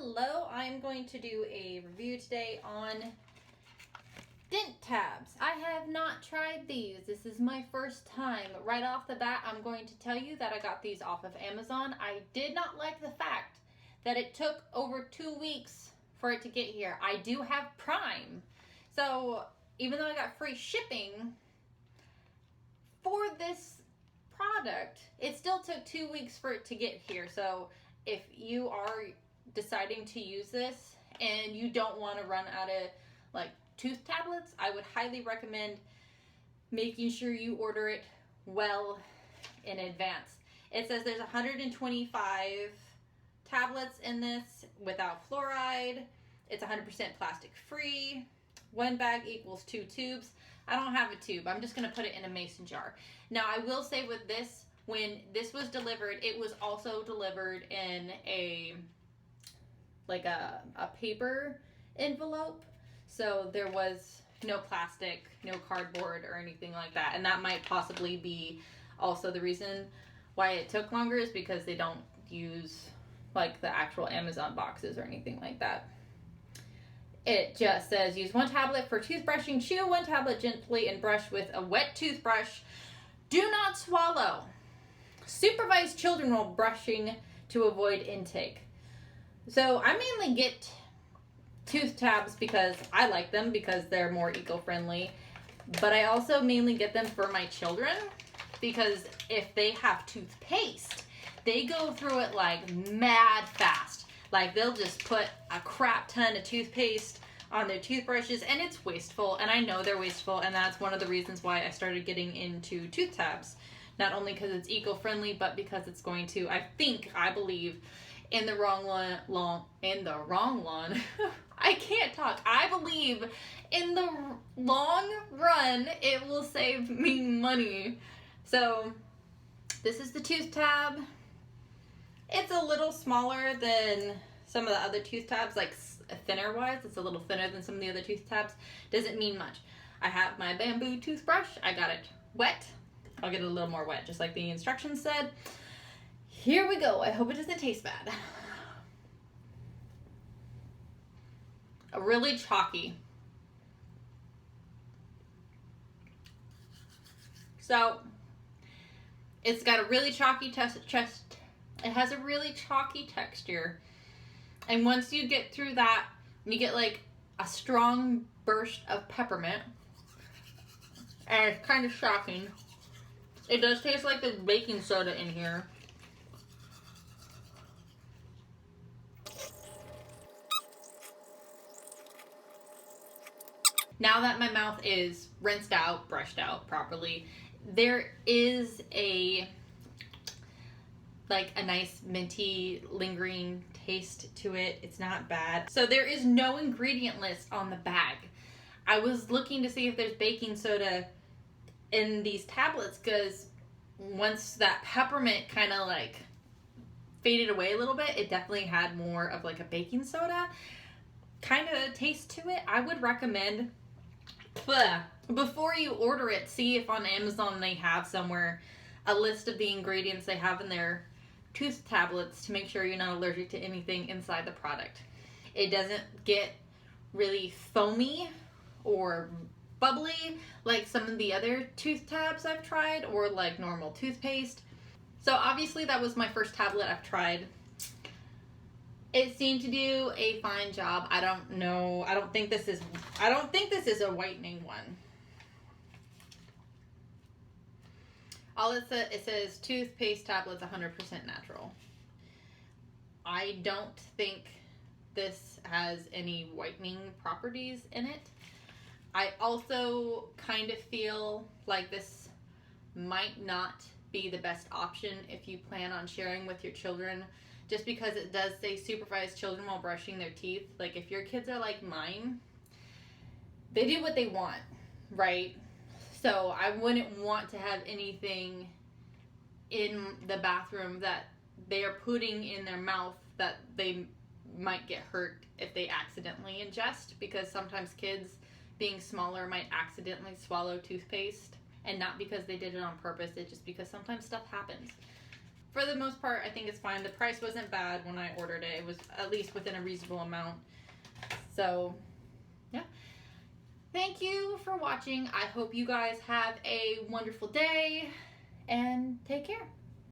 Hello, I'm going to do a review today on Dent Tabs. I have not tried these. This is my first time. Right off the bat, I'm going to tell you that I got these off of Amazon. I did not like the fact that it took over 2 weeks for it to get here. I do have Prime. So even though I got free shipping for this product, it still took 2 weeks for it to get here. So if you are deciding to use this and you don't want to run out of like tooth tablets, I would highly recommend making sure you order it well in advance. It says there's 125 tablets in this without fluoride. It's 100% plastic free. 1 bag equals 2 tubes. I don't have a tube. I'm just going to put it in a mason jar. Now, I will say with this, when this was delivered, it was also delivered in a paper envelope. So there was no plastic, no cardboard or anything like that. And that might possibly be also the reason why it took longer, is because they don't use like the actual Amazon boxes or anything like that. It just says use 1 tablet for toothbrushing, chew 1 tablet gently and brush with a wet toothbrush. Do not swallow. Supervise children while brushing to avoid intake. So I mainly get tooth tabs because I like them, because they're more eco-friendly. But I also mainly get them for my children because if they have toothpaste, they go through it like mad fast. Like they'll just put a crap ton of toothpaste on their toothbrushes, and it's wasteful, and I know they're wasteful, and that's one of the reasons why I started getting into tooth tabs. Not only because it's eco-friendly, but because it's going to, I believe, in the I can't talk. I believe in the long run, it will save me money. So this is the tooth tab. It's a little smaller than some of the other tooth tabs, like thinner wise. It's a little thinner than some of the other tooth tabs. Doesn't mean much. I have my bamboo toothbrush. I got it wet. I'll get it a little more wet, just like the instructions said. Here we go. I hope it doesn't taste bad. Really chalky. So it's got a really chalky it has a really chalky texture. And once you get through that, you get like a strong burst of peppermint. And it's kind of shocking. It does taste like there's baking soda in here. Now that my mouth is rinsed out, brushed out properly, there is a nice minty lingering taste to it. It's not bad. So there is no ingredient list on the bag. I was looking to see if there's baking soda in these tablets, because once that peppermint kind of like faded away a little bit, it definitely had more of like a baking soda kind of taste to it. I would recommend, before you order it, see if on Amazon they have somewhere a list of the ingredients they have in their tooth tablets to make sure you're not allergic to anything inside the product. It doesn't get really foamy or bubbly like some of the other tooth tabs I've tried, or like normal toothpaste. So obviously that was my first tablet I've tried. It seemed to do a fine job. I don't know. I don't think this is a whitening one. All it says toothpaste tablets 100% natural. I don't think this has any whitening properties in it. I also kind of feel like this might not be the best option if you plan on sharing with your children, just because it does say supervise children while brushing their teeth. Like if your kids are like mine, they do what they want, right? So I wouldn't want to have anything in the bathroom that they are putting in their mouth that they might get hurt if they accidentally ingest, because sometimes kids, being smaller, might accidentally swallow toothpaste, and not because they did it on purpose. It's just because sometimes stuff happens. for the most part, I think it's fine. The price wasn't bad when I ordered it. It was at least within a reasonable amount. So, yeah. Thank you for watching. I hope you guys have a wonderful day, and take care.